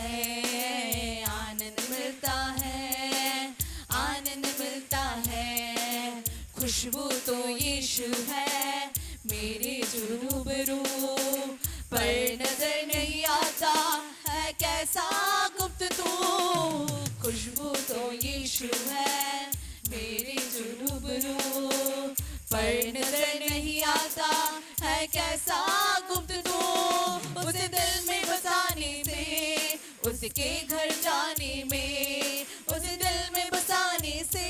है, आनंद मिलता है, आनंद मिलता है। खुशबू तो यीशु है मेरे जो रूबरू, पर नजर नहीं आता है कैसा गुप्त तू। खुशबू तो यीशु है मेरे जो रूबरू, पर नजर नहीं आता है कैसा गुप्त तू। उसे दिल में बसाने से, उसके घर जाने में, उसे दिल में बसाने से,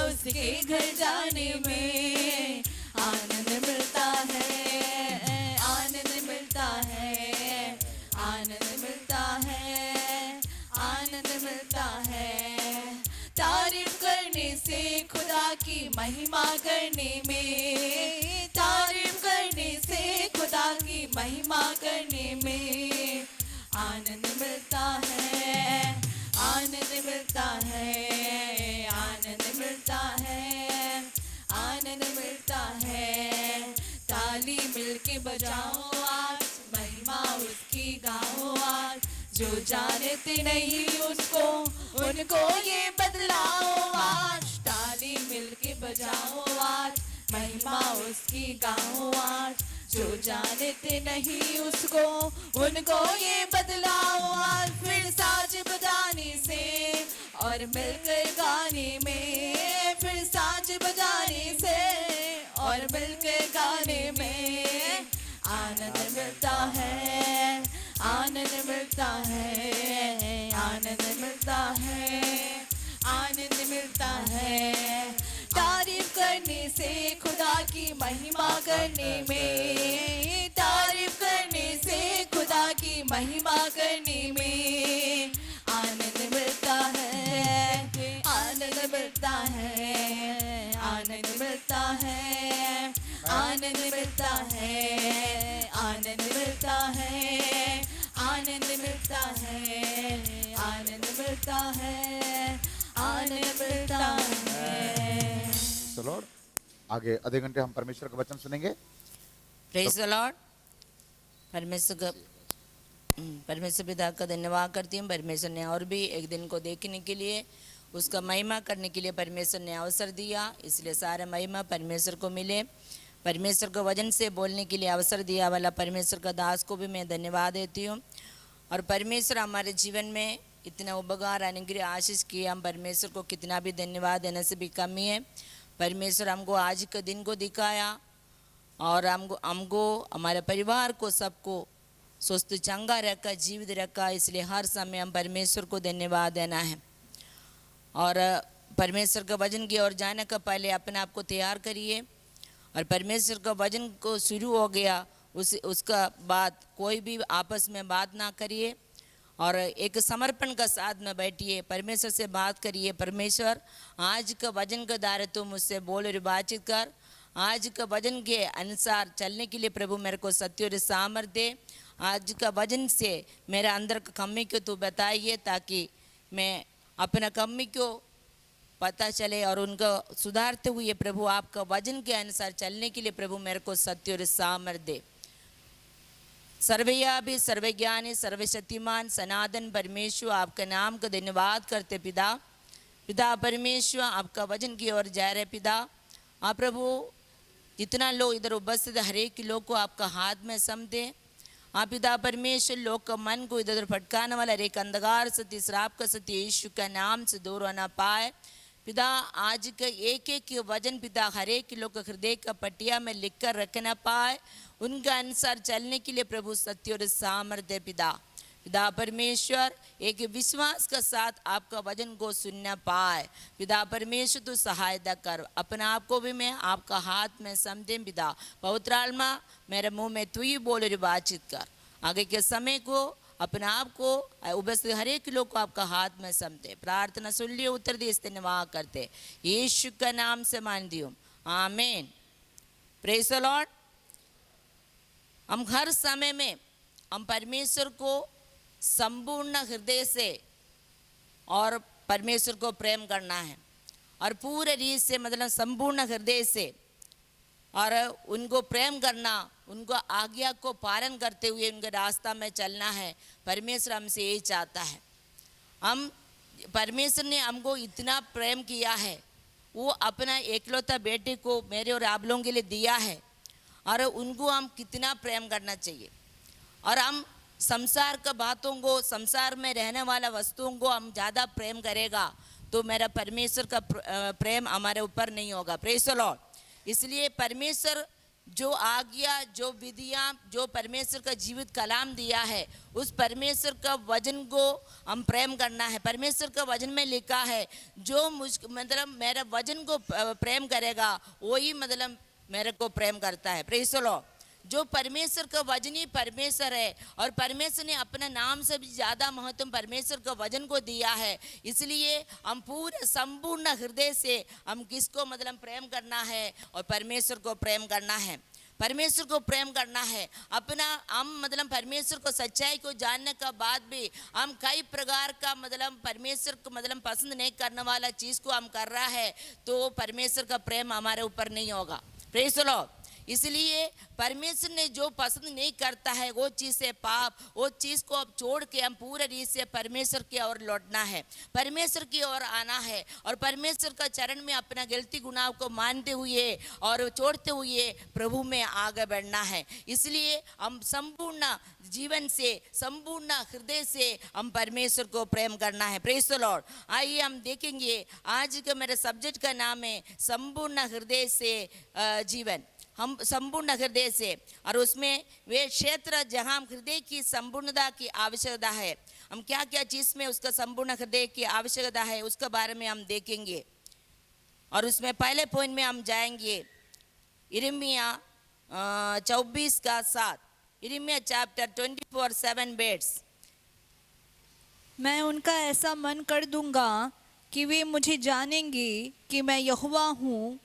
उसके घर जाने में आनंद मिलता है, आनंद मिलता है, आनंद मिलता है, आनंद मिलता है। तारीफ करने से, खुदा की महिमा करने में, तारीफ करने से, खुदा की महिमा करने में आनंद मिलता है, आनंद मिलता है, आनंद मिलता है, आनंद मिलता है। ताली मिलके बजाओ आज, महिमा उसकी गाओ आज, जो जानते नहीं उसको उनको ये बदलाओ आज। ताली मिलके बजाओ आज, महिमा उसकी गाओ आज, जो जानते नहीं उसको उनको ये बदलाओ आज। फिर साज बजाने से और मिलकर गाने में, फिर साज बजाने से और मिलकर गाने में आनंद मिलता है, आनंद मिलता है, आनंद मिलता है, आनंद मिलता है। तारीफ करने से, खुदा की महिमा करने में, तारीफ करने से, खुदा की महिमा करने में आनंद मिलता है, आनंद मिलता है, आनंद मिलता है, आनंद मिलता है, आनंद मिलता है, आनंद मिलता है, आनंद मिलता है, आनंद मिलता है। लॉर्ड, आगे आधे घंटे हम परमेश्वर का वचन सुनेंगे। Praise the Lord. परमेश्वर पिता का धन्यवाद करती हूँ। परमेश्वर ने और भी एक दिन को देखने के लिए, उसका महिमा करने के लिए परमेश्वर ने अवसर दिया, इसलिए सारा महिमा परमेश्वर को मिले। परमेश्वर को वचन से बोलने के लिए अवसर दिया वाला परमेश्वर का दास को भी मैं धन्यवाद देती हूँ। और परमेश्वर हमारे जीवन में इतना उपकार अनुग्रह आशीष किए, हम परमेश्वर को कितना भी धन्यवाद देने से भी कमी है। परमेश्वर हमको आज के दिन को दिखाया और हमको हमारे परिवार को सबको स्वस्थ चंगा रखा, जीवित रखा, इसलिए हर समय हम परमेश्वर को धन्यवाद देना है। और परमेश्वर का वचन की ओर जाने का पहले अपने आप को तैयार करिए। और परमेश्वर का वचन को शुरू हो गया उसका बाद कोई भी आपस में बात ना करिए और एक समर्पण का साथ में बैठिए, परमेश्वर से बात करिए। परमेश्वर आज का वचन के द्वारा तुम मुझसे बोल और बातचीत कर, आज का वचन के अनुसार चलने के लिए प्रभु मेरे को सत्य और सामर्थ्य दे। आज का वचन से मेरे अंदर का कमी को तू बताइए, ताकि मैं अपना कमी को पता चले और उनको सुधारते हुए प्रभु आपका वचन के अनुसार चलने के लिए प्रभु मेरे को सत्य और सामर्थ्य दे। सर्वव्यापी, सर्वज्ञानी, सर्वशक्तिमान, सनातन परमेश्वर, आपका नाम का धन्यवाद करते पिता परमेश्वर, आपका वचन की ओर जा रहे पिता। आप प्रभु जितना लोग इधर उपस्थित हर एक लोग को आपका हाथ में समझे। आप पिता परमेश्वर लोग का मन को इधर उधर भटकाने वाला हर एक अंधकार सत्य श्राप का सत्य यीशु का नाम से दूर होना पाए पिता। आज का एक एक वचन पिता हर एक लोग का हृदय का पटिया में लिख कर रखना पाए, उनका अनुसार चलने के लिए प्रभु सत्य और सामर्थ्य पिता परमेश्वर एक विश्वास का साथ आपका वचन को सुनना पाए। पिता परमेश्वर तो सहायता कर, अपने आप को भी मैं आपका हाथ में समझे पिता। पवित्र आत्मा मेरे मुंह में तू ही बोल और बातचीत कर। आगे के समय को अपने आप को उपस्थित हर एक लोग को आपका हाथ में समझे। प्रार्थना सुन लियो, उत्तर दिए, धन्यवाद करते यीशु का नाम से मान दियो, आमीन। Praise the Lord. हम हर समय में हम परमेश्वर को संपूर्ण हृदय से और परमेश्वर को प्रेम करना है और पूरे रीत से, मतलब संपूर्ण हृदय से और उनको प्रेम करना, उनको आज्ञा को पालन करते हुए उनके रास्ता में चलना है। परमेश्वर हमसे यही चाहता है। हम परमेश्वर ने हमको इतना प्रेम किया है, वो अपना एकलौता बेटे को मेरे और आप लोगों के लिए दिया है, और उनको हम कितना प्रेम करना चाहिए। और हम संसार का बातों को, संसार में रहने वाला वस्तुओं को हम ज़्यादा प्रेम करेगा तो मेरा परमेश्वर का प्रेम हमारे ऊपर नहीं होगा। Praise the Lord. इसलिए परमेश्वर जो आज्ञा, जो विधियाँ, जो परमेश्वर का जीवित कलाम दिया है, उस परमेश्वर का वचन को हम प्रेम करना है। परमेश्वर का वचन में लिखा है, जो मतलब मेरा वचन को प्रेम करेगा वही मतलब मेरे को प्रेम करता है। Praise the Lord. जो परमेश्वर का वचन ही परमेश्वर है, और परमेश्वर ने अपने नाम से भी ज़्यादा महत्व परमेश्वर का वचन को दिया है। इसलिए हम पूरे संपूर्ण हृदय से हम किसको मतलब प्रेम करना है, और परमेश्वर को प्रेम करना है। परमेश्वर को प्रेम करना है। अपना हम मतलब परमेश्वर को सच्चाई को जानने का बाद भी हम कई प्रकार का मतलब परमेश्वर को मतलब पसंद नहीं करने वाला चीज़ को हम कर रहा है, तो परमेश्वर का प्रेम हमारे ऊपर नहीं होगा। Praise the Lord. इसलिए परमेश्वर ने जो पसंद नहीं करता है वो चीज़ से पाप, वो चीज़ को अब छोड़ के हम पूरे रीत से परमेश्वर की ओर लौटना है, परमेश्वर की ओर आना है, और परमेश्वर का चरण में अपना गलती गुनाह को मानते हुए और छोड़ते हुए प्रभु में आगे बढ़ना है। इसलिए हम संपूर्ण जीवन से, संपूर्ण हृदय से हम परमेश्वर को प्रेम करना है। Praise the Lord. आइए हम देखेंगे, आज का मेरे सब्जेक्ट का नाम है संपूर्ण हृदय से जीवन। हम संपूर्ण हृदय से, और उसमें वे क्षेत्र जहाँ हृदय की संपूर्णता की आवश्यकता है, हम क्या क्या चीज़ में उसका संपूर्ण हृदय की आवश्यकता है उसके बारे में हम देखेंगे। और उसमें पहले पॉइंट में हम जाएंगे यिर्मयाह 24:7। यिर्मयाह चैप्टर 24:7 बेट्स। मैं उनका ऐसा मन कर दूंगा कि वे मुझे जानेंगे कि मैं यहोवा हूँ,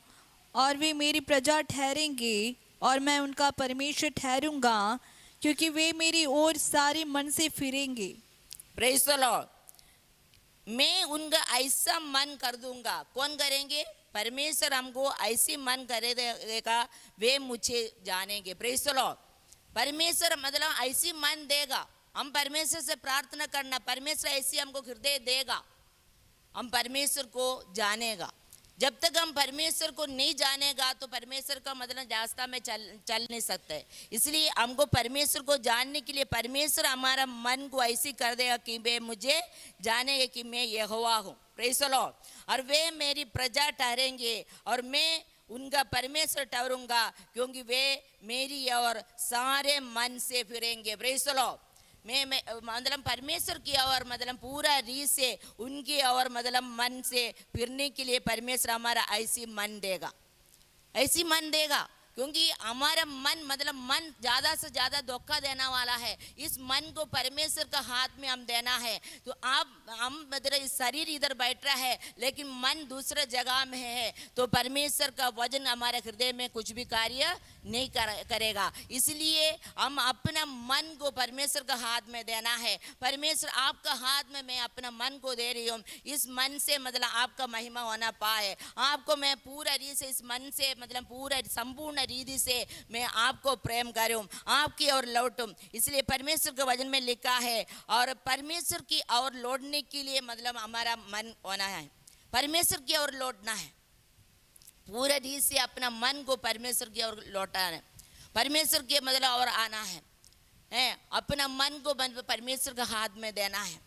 और वे मेरी प्रजा ठहरेंगे और मैं उनका परमेश्वर ठहरूंगा, क्योंकि वे मेरी ओर सारे मन से फिरेंगे। Praise the Lord. मैं उनका ऐसा मन कर दूंगा। कौन करेंगे? परमेश्वर हमको ऐसी मन करेगा, वे मुझे जानेंगे। Praise the Lord. परमेश्वर मतलब ऐसी मन देगा। हम परमेश्वर से प्रार्थना करना, परमेश्वर ऐसी हमको हृदय देगा, हम परमेश्वर को जानेगा। जब तक हम परमेश्वर को नहीं जानेगा तो परमेश्वर का मतलब रास्ता में चल नहीं सकते। इसलिए हमको परमेश्वर को जानने के लिए परमेश्वर हमारा मन को ऐसी कर देगा कि वे मुझे जानेंगे कि मैं यहोवा हूँ। Praise the Lord. और वे मेरी प्रजा ठहरेंगे और मैं उनका परमेश्वर ठहरूंगा, क्योंकि वे मेरी और सारे मन से फिरेंगे। Praise the Lord. मैं मतलब परमेश्वर की और मतलब पूरा रीत से उनकी और मतलब मन से फिरने के लिए परमेश्वर हमारा ऐसी मन देगा, ऐसी मन देगा। क्योंकि हमारा मन मतलब मन ज़्यादा से ज़्यादा धोखा देने वाला है। इस मन को परमेश्वर का हाथ में हम देना है। तो हम मतलब शरीर इधर बैठ रहा है लेकिन मन दूसरे जगह में है, तो परमेश्वर का वचन हमारे हृदय में कुछ भी कार्य नहीं करेगा। इसलिए हम अपना मन को परमेश्वर का हाथ में देना है। परमेश्वर आपका हाथ में मैं अपना मन को दे रही हूँ। इस मन से मतलब आपका महिमा होना पाए। आपको मैं पूरा रीत से इस मन से मतलब पूरा संपूर्ण रीति से मैं आपको प्रेम करूं, आपकी ओर लौटूं। इसलिए परमेश्वर के वचन में लिखा है, और परमेश्वर की ओर लौटने के लिए मतलब हमारा मन होना है, परमेश्वर की ओर लौटना है। पूरा रीति से अपना मन को परमेश्वर की ओर लौटाना है, परमेश्वर के मतलब और आना है, अपना मन को परमेश्वर के हाथ में देना है।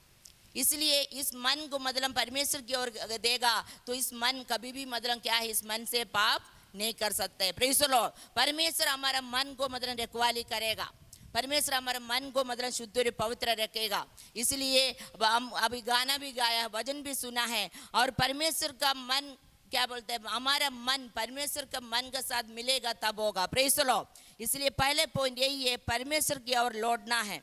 इसलिए इस मन को मतलब परमेश्वर की ओर देगा तो इस मन कभी भी मतलब क्या है, इस मन से पाप नहीं कर सकते हैं। Praise the Lord. परमेश्वर हमारा मन को मतलब रखवाली करेगा, परमेश्वर हमारे मन को मतलब शुद्ध और पवित्र रखेगा। इसलिए हम अभी गाना भी गाया, वचन भी सुना है, और परमेश्वर का मन क्या बोलते हैं, हमारा मन परमेश्वर का मन के साथ मिलेगा तब होगा। Praise the Lord. इसलिए पहले पॉइंट यही है, परमेश्वर की ओर लौटना है,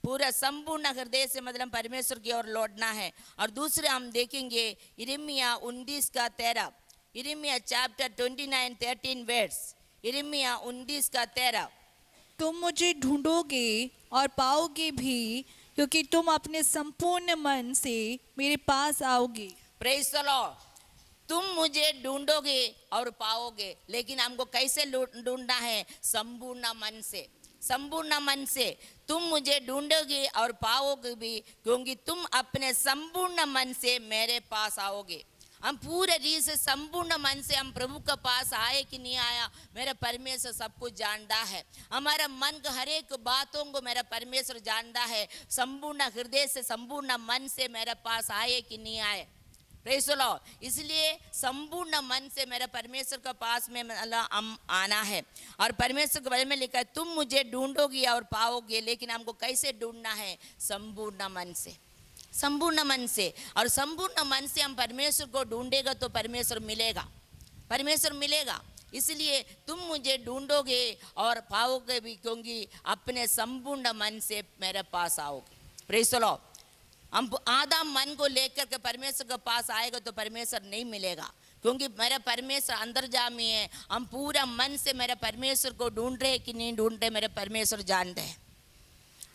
पूरा संपूर्ण हृदय से मतलब परमेश्वर की ओर लौटना है। और दूसरे हम देखेंगे यिर्मयाह 19:13। यिर्मयाह चैप्टर 29:13 वर्ड्स। यिर्मयाह 19:13। तुम मुझे ढूंढोगे और पाओगे भी, क्योंकि तुम अपने संपूर्ण मन से मेरे पास आओगे। Praise the Lord. तुम मुझे ढूंढोगे और पाओगे, लेकिन हमको कैसे ढूंढना है? संपूर्ण मन से, संपूर्ण मन से। तुम मुझे ढूंढोगे और पाओगे भी, क्योंकि तुम अपने संपूर्ण मन से मेरे पास आओगे। हम पूरे रीत से संपूर्ण मन से हम प्रभु के पास आए कि नहीं आया, मेरा परमेश्वर सब कुछ जानता है। हमारा मन का हर एक बातों को मेरा परमेश्वर जानता है। संपूर्ण हृदय से, संपूर्ण मन से मेरे पास आए कि नहीं आए। Praise the Lord. इसलिए संपूर्ण मन से मेरा परमेश्वर के पास में हम आना है। और परमेश्वर के बारे में लिखा है, तुम मुझे ढूंढोगे और पाओगे, लेकिन हमको कैसे ढूंढना है? संपूर्ण मन से, संपूर्ण मन से। और संपूर्ण मन से हम परमेश्वर को ढूंढेगा तो परमेश्वर मिलेगा, परमेश्वर मिलेगा। इसलिए तुम मुझे ढूंढोगे और पाओगे भी, क्योंकि अपने संपूर्ण मन से मेरे पास आओगे। Praise the Lord. हम आधा मन को लेकर के परमेश्वर के पास आएगा तो परमेश्वर नहीं मिलेगा, क्योंकि मेरा परमेश्वर अंतर्जामी है। हम पूरा मन से मेरे परमेश्वर को ढूंढ रहे कि नहीं ढूंढ रहे, मेरे परमेश्वर जानते हैं।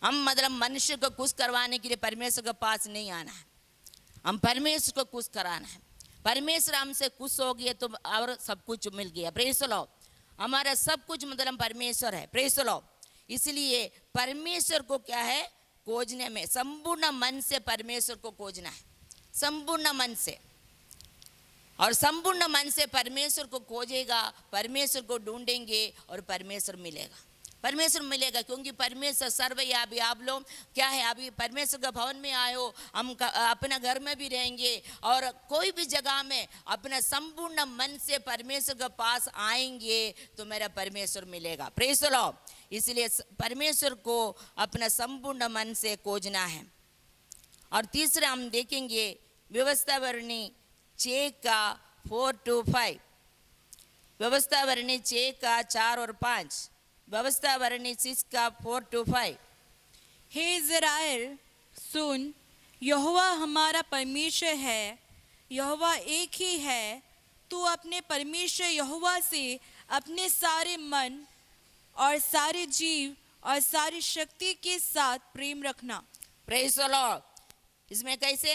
हम मतलब मनुष्य को खुश करवाने के लिए परमेश्वर के पास नहीं आना है, हम परमेश्वर को खुश कराना है। परमेश्वर हमसे खुश हो गया तो और सब कुछ मिल गया। Praise the Lord. हमारा सब कुछ मतलब परमेश्वर है। Praise the Lord. इसलिए परमेश्वर को क्या है? खोजने में, संपूर्ण मन से परमेश्वर को खोजना है, संपूर्ण मन से। और संपूर्ण मन से परमेश्वर को खोजेगा, परमेश्वर को ढूंढेंगे और परमेश्वर मिलेगा, परमेश्वर मिलेगा। क्योंकि परमेश्वर सर्वव्यापी। आप लोग क्या है, अभी परमेश्वर के भवन में आए हो, हम अपना घर में भी रहेंगे और कोई भी जगह में अपना संपूर्ण मन से परमेश्वर के पास आएंगे तो मेरा परमेश्वर मिलेगा। Praise the Lord. इसलिए परमेश्वर को अपना संपूर्ण मन से खोजना है। और तीसरा हम देखेंगे व्यवस्था वर्णी 6 का 4 to 5, व्यवस्था वर्णी 6 का 4 और 5, व्यवस्था वर्णी 6 का 4 to 5। हे इज़राइल सुन, यहोवा हमारा परमेश्वर है, यहोवा एक ही है। तू अपने परमेश्वर यहोवा से अपने सारे मन और सारे जीव और सारी शक्ति के साथ प्रेम रखना। Praise the Lord. इसमें कैसे?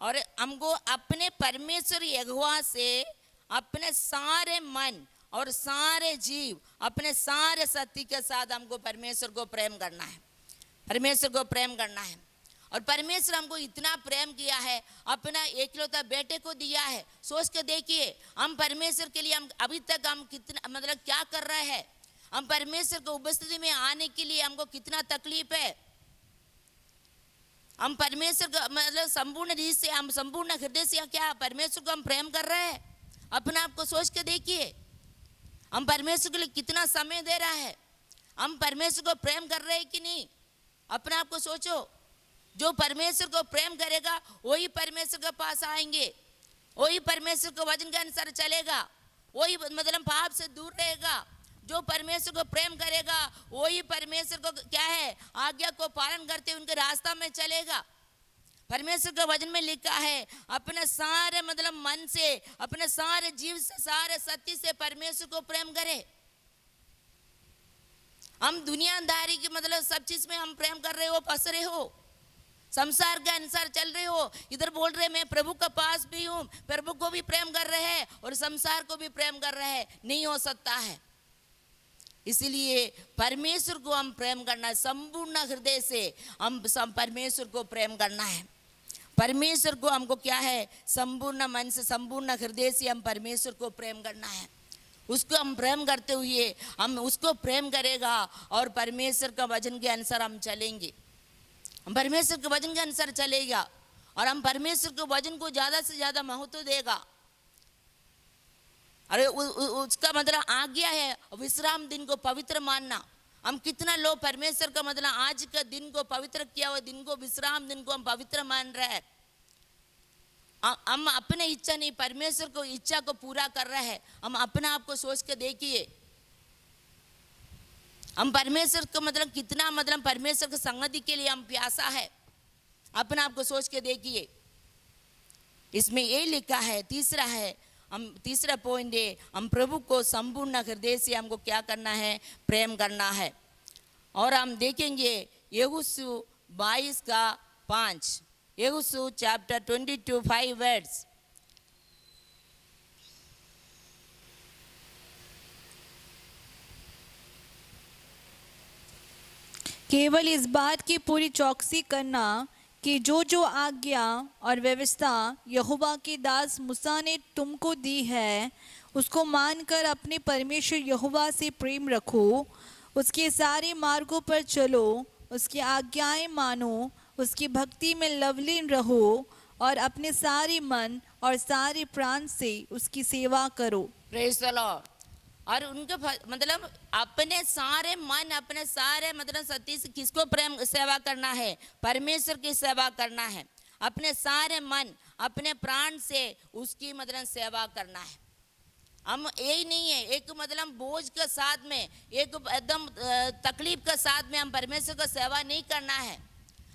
और हमको अपने परमेश्वर यहोवा से अपने सारे मन और सारे जीव, अपने सारे शक्ति के साथ हमको परमेश्वर को प्रेम करना है, परमेश्वर को प्रेम करना है। और परमेश्वर हमको इतना प्रेम किया है, अपना एकलौता बेटे को दिया है। सोच के देखिए, हम परमेश्वर के लिए हम अभी तक हम कितना मतलब क्या कर रहे हैं। हम परमेश्वर को उपस्थिति में आने के लिए हमको कितना तकलीफ है। हम परमेश्वर को मतलब संपूर्ण रीत से, हम संपूर्ण हृदय से क्या परमेश्वर को हम प्रेम कर रहे हैं? अपने आप को सोच के देखिए, हम परमेश्वर के लिए कितना समय दे रहा है। हम परमेश्वर को प्रेम कर रहे हैं कि नहीं? अपने आप को सोचो। जो परमेश्वर को प्रेम करेगा वही परमेश्वर के पास आएंगे, वही परमेश्वर को वचन के अनुसार चलेगा, वही मतलब पाप से दूर रहेगा। जो परमेश्वर को प्रेम करेगा वही परमेश्वर को क्या है, आज्ञा को पालन करते उनके रास्ता में चलेगा। परमेश्वर के वचन में लिखा है, अपने सारे मतलब मन से, अपने सारे जीव से, सारे शक्ति से परमेश्वर को प्रेम करे। हम दुनियादारी की मतलब सब चीज में हम प्रेम कर रहे हो, फंस रहे हो, संसार के अनुसार चल रहे हो। इधर बोल रहे मैं प्रभु के पास भी हूँ, प्रभु को भी प्रेम कर रहे हैं और संसार को भी प्रेम कर रहे हैं, नहीं हो सकता है। इसलिए परमेश्वर को हम प्रेम करना है, संपूर्ण हृदय से हम परमेश्वर को प्रेम करना है। परमेश्वर को हमको क्या है, संपूर्ण मन से, संपूर्ण हृदय से हम परमेश्वर को प्रेम करना है। उसको हम प्रेम करते हुए हम उसको प्रेम करेगा और परमेश्वर का वचन के अनुसार हम चलेंगे। हम परमेश्वर के वचन के अनुसार चलेगा और हम परमेश्वर के वचन को ज़्यादा से ज़्यादा महत्व देगा। अरे उसका मतलब आज्ञा है विश्राम दिन को पवित्र मानना। हम कितना लोग परमेश्वर का मतलब आज का दिन को पवित्र किया हुआ दिन को, विश्राम दिन को हम पवित्र मान रहे हैं। हम अपने इच्छा नहीं, परमेश्वर को इच्छा को पूरा कर रहे हैं। हम अपने आप को सोच के देखिए, हम परमेश्वर को मतलब कितना मतलब परमेश्वर की संगति के लिए हम प्यासा है। अपने आप को सोच के देखिए। इसमें ये लिखा है, तीसरा है, हम तीसरा पॉइंट है, हम प्रभु को संपूर्ण हृदय से हमको क्या करना है, प्रेम करना है। और हम देखेंगे यहोशू 22 का 5, यहोशू चैप्टर 22:5 वर्ड्स। केवल इस बात की पूरी चौकसी करना कि जो जो आज्ञा और व्यवस्था यहोवा के दास मूसा ने तुमको दी है उसको मानकर अपने परमेश्वर यहोवा से प्रेम रखो, उसके सारे मार्गों पर चलो, उसकी आज्ञाएं मानो, उसकी भक्ति में लवलीन रहो और अपने सारे मन और सारे प्राण से उसकी सेवा करो। Praise the Lord. और उनके मतलब अपने सारे मन, अपने सारे मतलब सती से किसको प्रेम सेवा करना है? परमेश्वर की सेवा करना है। अपने सारे मन, अपने प्राण से उसकी मतलब सेवा करना है। हम यही नहीं है एक मतलब बोझ के साथ में, एक एकदम तकलीफ के साथ में हम परमेश्वर को सेवा नहीं करना है।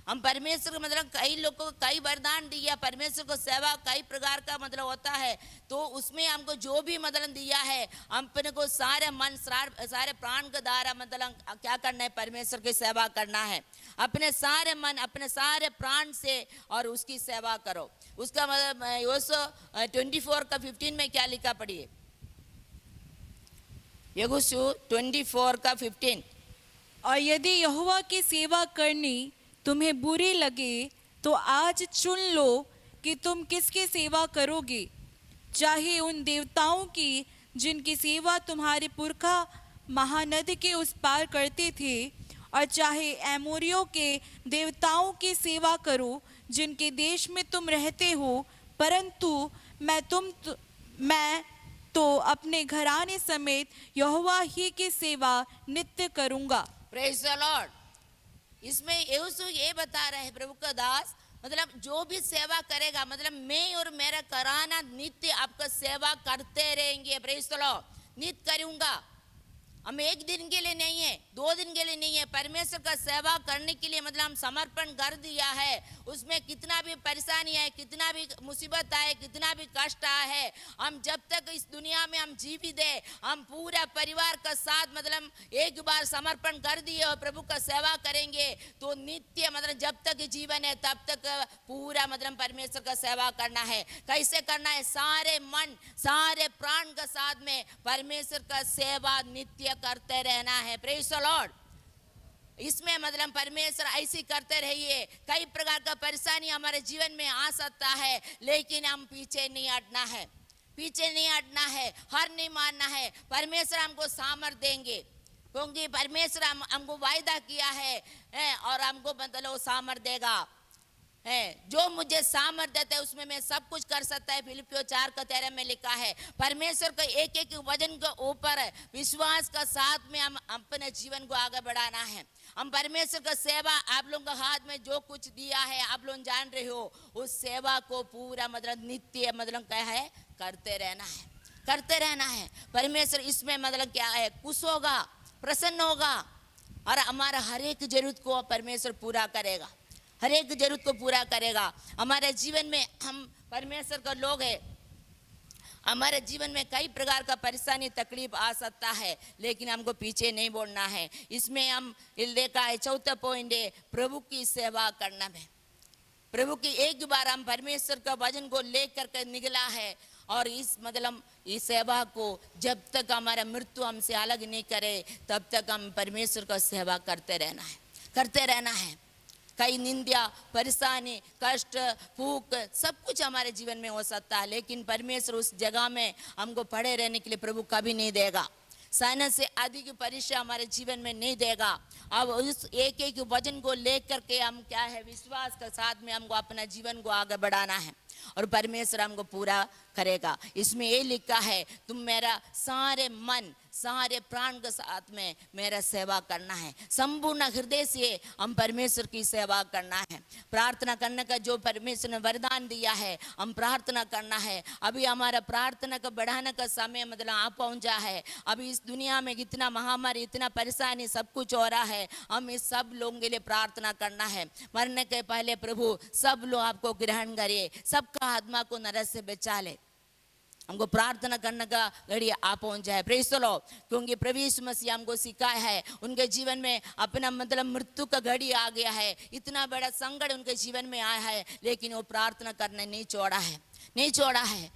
हम परमेश्वर को मतलब कई लोगों को कई वरदान दिया, परमेश्वर को सेवा कई प्रकार का मतलब होता है, तो उसमें हमको जो भी मतलब दिया है अपने को सारे मन सारे प्राण के द्वारा मतलब क्या करना है? परमेश्वर की सेवा करना है। अपने सारे मन, अपने सारे प्राण से और उसकी सेवा करो। उसका मतलब यहोशू 24:15 में क्या लिखा पढ़िए? यहोशू 24:15। और यदि यहोवा की सेवा करनी तुम्हें बुरी लगे तो आज चुन लो कि तुम किसकी सेवा करोगे, चाहे उन देवताओं की जिनकी सेवा तुम्हारे पुरखा महानदी के उस पार करते थे, और चाहे एमोरियों के देवताओं की सेवा करो जिनके देश में तुम रहते हो, परंतु मैं तो अपने घराने समेत यहोवा ही की सेवा नित्य करूंगा। Praise the Lord. इसमें यहोशू ये बता रहे हैं प्रभु का दास, मतलब जो भी सेवा करेगा, मतलब मैं और मेरा कराना नित्य आपका सेवा करते रहेंगे। Praise the Lord. नित्य करूंगा। हम एक दिन के लिए नहीं है, 2 दिन के लिए नहीं है, परमेश्वर का सेवा करने के लिए मतलब हम समर्पण कर दिया है। उसमें कितना भी परेशानी है, कितना भी मुसीबत आए, कितना भी कष्ट आए है, हम जब तक इस दुनिया में हम जीवित है, हम पूरा परिवार का साथ मतलब एक बार समर्पण कर दिए और प्रभु का सेवा करेंगे तो नित्य मतलब जब तक जीवन है तब तक पूरा मतलब परमेश्वर का सेवा करना है। कैसे करना है? सारे मन, सारे प्राण के साथ में परमेश्वर का सेवा नित्य करते रहना है। Praise the Lord. इसमें मतलब परमेश्वर ऐसी करते रहिए। कई प्रकार का परेशानी हमारे जीवन में आ सकता है, लेकिन हम पीछे नहीं हटना है, पीछे नहीं हटना है, हार नहीं मानना है। परमेश्वर हमको सामर्थ देंगे, क्योंकि परमेश्वर हमको वायदा किया है और हमको मतलब सामर्थ देगा है। जो मुझे सामर्थ देता है उसमें मैं सब कुछ कर सकता है। फिलिपियों 4:13 में लिखा है। परमेश्वर का एक एक वचन के ऊपर विश्वास का साथ में हम अपने जीवन को आगे बढ़ाना है। हम परमेश्वर का सेवा, आप लोगों के हाथ में जो कुछ दिया है आप लोग जान रहे हो, उस सेवा को पूरा मतलब नित्य मतलब क्या है? करते रहना है, करते रहना है। परमेश्वर इसमें मतलब क्या है? खुश होगा, प्रसन्न होगा और हमारा हर एक जरूरत को परमेश्वर पूरा करेगा, हर एक जरूरत को पूरा करेगा। हमारे जीवन में हम परमेश्वर का लोग हैं, हमारे जीवन में कई प्रकार का परेशानी तकलीफ आ सकता है, लेकिन हमको पीछे नहीं बोलना है। इसमें हम देखा है 4था पॉइंट है प्रभु की सेवा करना में। प्रभु की एक बार हम परमेश्वर का वचन को लेकर के निकला है और इस मतलब इस सेवा को जब तक हमारा मृत्यु हमसे अलग नहीं करे तब तक हम परमेश्वर का सेवा करते रहना है, करते रहना है। कई निंदा, परेशानी, कष्ट, भूख सब कुछ हमारे जीवन में हो सकता है, लेकिन परमेश्वर उस जगह में हमको पड़े रहने के लिए प्रभु कभी नहीं देगा। सैन्य से अधिक परीक्षा हमारे जीवन में नहीं देगा। अब उस एक एक वचन को लेकर के हम क्या है? विश्वास के साथ में हमको अपना जीवन को आगे बढ़ाना है और परमेश्वर हमको पूरा करेगा। इसमें ये लिखा है तुम मेरा सारे मन, सारे प्राण के साथ में मेरा सेवा करना है। संपूर्ण हृदय से हम परमेश्वर की सेवा करना है। प्रार्थना करने का जो परमेश्वर ने वरदान दिया है हम प्रार्थना करना है। अभी हमारा प्रार्थना का बढ़ाने का समय मतलब आ पहुंचा है। अभी इस दुनिया में इतना महामारी, इतना परेशानी सब कुछ हो रहा है, हम इस सब लोगों के लिए प्रार्थना करना है। मरने के पहले प्रभु सब लोग आपको ग्रहण करे, सबका आत्मा को नरक से बचा ले। हमको प्रार्थना करने का घड़ी आ पहुंच जाए। Praise the Lord. क्योंकि प्रभु यीशु मसीह हमको सिखाया है, उनके जीवन में अपना मतलब मृत्यु का घड़ी आ गया है, इतना बड़ा संकट उनके जीवन में आया है, लेकिन वो प्रार्थना करने नहीं छोड़ा है, नहीं छोड़ा है।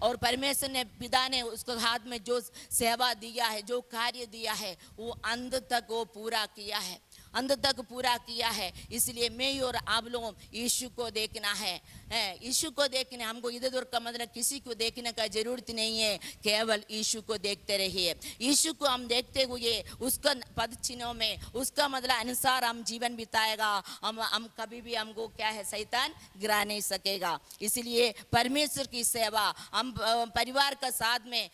और परमेश्वर ने, पिता ने उसको हाथ में जो सेवा दिया है, जो कार्य दिया है, वो अंत तक वो पूरा किया है। अंत तक पूरा किया है। इसलिए मैं और आप लोगों यीशु को देखना है, यीशु को देखने, हमको इधर उधर का मतलब किसी को देखने का जरूरत नहीं है, केवल यीशु को देखते रहिए। यीशु को हम देखते हुए उसका पद चिन्हों में, उसका मतलब अनुसार हम जीवन बिताएगा, हम कभी भी हमको क्या है शैतान गिरा नहीं सकेगा। इसलिए परमेश्वर की सेवा हम परिवार का साथ में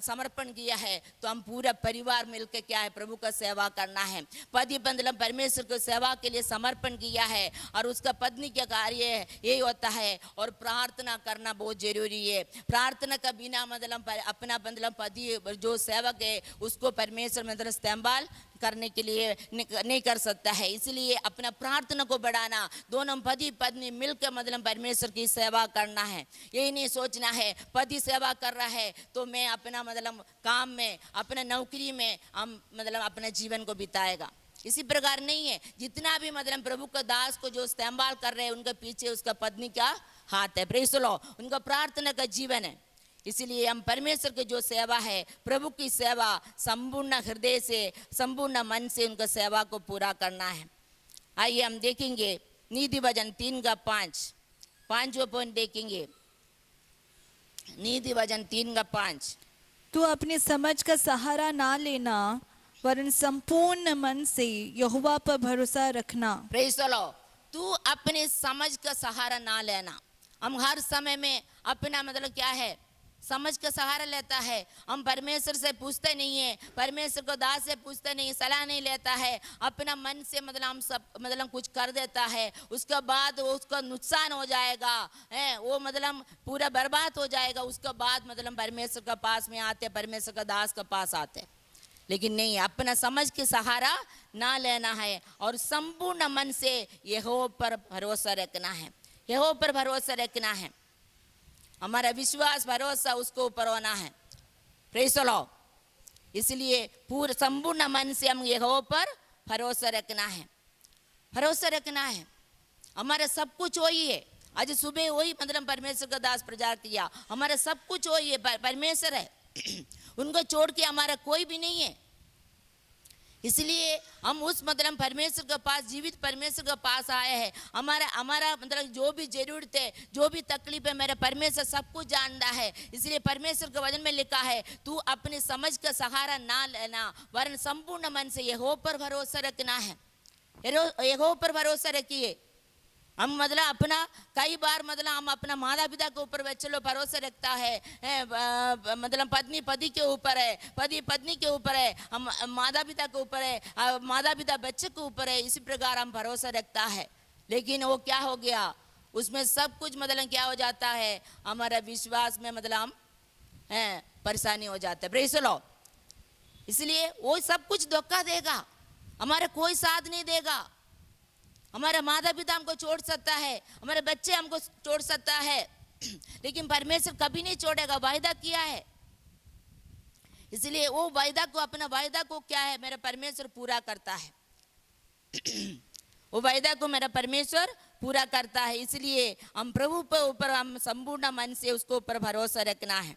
समर्पण किया है, तो हम पूरा परिवार मिलकर क्या है प्रभु का सेवा करना है। पति मतलब परमेश्वर को सेवा के लिए समर्पण किया है और उसका पत्नी का कार्य यही होता है। और प्रार्थना करना बहुत जरूरी है। प्रार्थना का बिना मतलब अपना मतलब पति जो सेवक है उसको परमेश्वर मतलब इस्तेमाल करने के लिए नहीं कर सकता है। इसलिए अपना प्रार्थना को बढ़ाना, दोनों पति पत्नी मिलकर मतलब परमेश्वर की सेवा करना है। यही नहीं सोचना है पति सेवा कर रहा है तो मैं अपना मतलब काम में, अपना नौकरी में हम मतलब अपने जीवन को बिताएगा। इसी प्रकार नहीं है। जितना भी मतलब प्रभु का दास को जो इस्तेमाल कर रहे हैं उनके पीछे उसका पत्नी का हाथ है, प्रेज़ द लॉर्ड, उनका प्रार्थना का जीवन है। इसलिए हम परमेश्वर की जो सेवा है, प्रभु की सेवा संपूर्ण हृदय से, संपूर्ण मन से उनका सेवा को पूरा करना है। आइए हम देखेंगे नीति वचन 3:5, पांचवा पॉइंट देखेंगे। नीति वचन 3:5, तू अपनी समझ का सहारा ना लेना, वरन संपूर्ण मन से यहोवा पर भरोसा रखना। प्रेज़ द लॉर्ड, तू अपने समझ का सहारा ना लेना। हम हर समय में अपना मतलब क्या है समझ का सहारा लेता है। हम परमेश्वर से पूछते नहीं है, परमेश्वर को दास से पूछते नहीं, सलाह नहीं लेता है। अपना मन से मतलब हम सब मतलब कुछ कर देता है, उसके बाद वो उसका नुकसान हो जाएगा है, वो मतलब पूरा बर्बाद हो जाएगा। उसके बाद मतलब परमेश्वर के पास में आते, परमेश्वर का दास के पास आते। लेकिन नहीं, अपना समझ के सहारा ना लेना है और संपूर्ण मन से यहोवा पर भरोसा रखना है। यहोवा पर भरोसा रखना है, हमारा विश्वास भरोसा उसको ऊपर होना है। प्रेज़ द लॉर्ड, इसलिए पूरे संपूर्ण मन से हम यहोवा पर भरोसा रखना है, भरोसा रखना है। हमारा सब कुछ वही है। आज सुबह वही मतलब परमेश्वर का दास प्रचार किया, हमारा सब कुछ वही है, परमेश्वर है। उनको छोड़ के हमारा कोई भी नहीं है। इसलिए हम उस मतलब परमेश्वर के पास, जीवित परमेश्वर के पास आए हैं। हमारा मतलब जो भी जरूरत है, जो भी तकलीफ है, मेरा परमेश्वर सब कुछ जानता है। इसलिए परमेश्वर के वचन में लिखा है, तू अपने समझ का सहारा ना लेना, वरन संपूर्ण मन से यहोवा पर भरोसा रखना है। यहोवा पर भरोसा रखिए। हम मतलब अपना कई बार मतलब हम अपना माता पिता के ऊपर चलो भरोसा रखता है, मतलब पत्नी पति के ऊपर है, पति पत्नी के ऊपर है, हम माता पिता के ऊपर है, माता पिता बच्चे के ऊपर है। इसी प्रकार हम भरोसा रखता है। लेकिन वो क्या हो गया, उसमें सब कुछ मतलब क्या हो जाता है, हमारा विश्वास में मतलब हम परेशानी हो जाता है। प्रेज़ द लॉर्ड, इसलिए वो सब कुछ धोखा देगा, हमारा कोई साथ नहीं देगा। हमारा माता पिता हमको छोड़ सकता है, हमारे बच्चे हमको छोड़ सकता है, लेकिन परमेश्वर कभी नहीं छोड़ेगा, वायदा किया है। इसलिए वो वायदा को, अपना वायदा को क्या है, मेरा परमेश्वर पूरा करता है। वो वायदा को मेरा परमेश्वर पूरा करता है। इसलिए हम प्रभु के ऊपर हम संपूर्ण मन से उसको ऊपर भरोसा रखना है,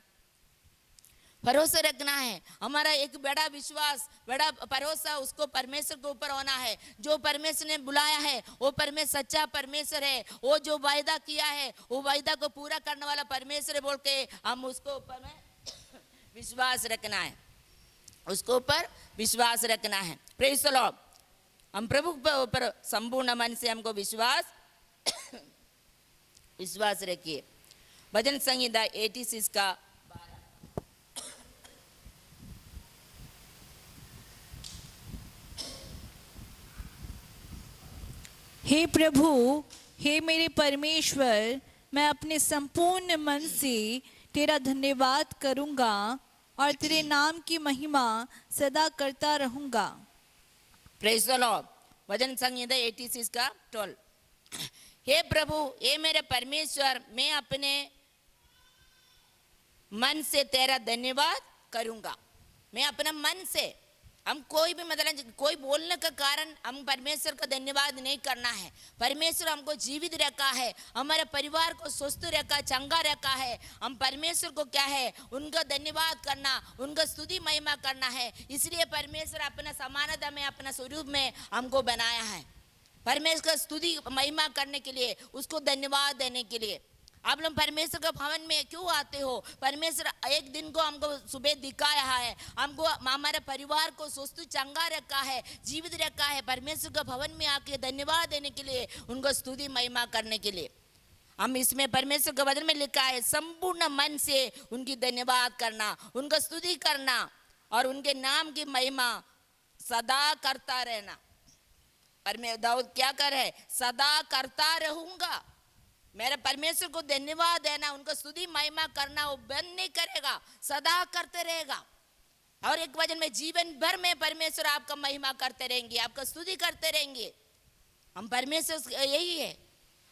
भरोसा रखना है। हमारा एक बड़ा विश्वास, बड़ा भरोसा उसको परमेश्वर के ऊपर होना है। जो परमेश्वर ने बुलाया है वो परमेश्वर सच्चा परमेश्वर है। वो जो वायदा किया है वो वायदा को पूरा करने वाला परमेश्वर है बोल के हम उसको ऊपर में विश्वास रखना है, उसको ऊपर विश्वास रखना है। प्रेज़ द लॉर्ड, हम प्रभु के ऊपर संपूर्ण मन से हमको विश्वास रखिए। भजन संहिता 86 का हे प्रभु, हे मेरे परमेश्वर, मैं अपने संपूर्ण मन से तेरा धन्यवाद करूंगा और तेरे नाम की महिमा सदा करता रहूंगा। प्रेज़ द लॉर्ड, भजन संहिता 86 का 12। हे प्रभु, हे मेरे परमेश्वर, मैं अपने मन से तेरा धन्यवाद करूंगा। मैं अपने मन से हम कोई भी मतलब कोई बोलने का कारण हम परमेश्वर का धन्यवाद नहीं करना है। परमेश्वर हमको जीवित रखा है, हमारे परिवार को स्वस्थ रखा, चंगा रखा है। हम परमेश्वर को क्या है, उनका धन्यवाद करना, उनका स्तुति महिमा करना है। इसलिए परमेश्वर अपना समानता में, अपना स्वरूप में हमको बनाया है, परमेश्वर का स्तुति महिमा करने के लिए, उसको धन्यवाद देने के लिए। आप लोग परमेश्वर के भवन में क्यों आते हो? परमेश्वर एक दिन को हमको सुबह दिखाया है, हमको हमारे परिवार को स्वस्थ चंगा रखा है, जीवित रखा है। परमेश्वर के भवन में आके धन्यवाद देने के लिए, उनको स्तुति महिमा करने के लिए। हम इसमें परमेश्वर के वचन में लिखा है, संपूर्ण मन से उनकी धन्यवाद करना, उनका स्तुति करना और उनके नाम की महिमा सदा करता रहना। परमेश्वर दाऊद क्या कर है, सदा करता रहूंगा। मेरे परमेश्वर को धन्यवाद देना, उनको स्तुति महिमा करना, वो बंद नहीं करेगा, सदा करते रहेगा। और एक वचन में जीवन भर में परमेश्वर आपका महिमा करते रहेंगे, आपका स्तुति करते रहेंगे। हम परमेश्वर यही है,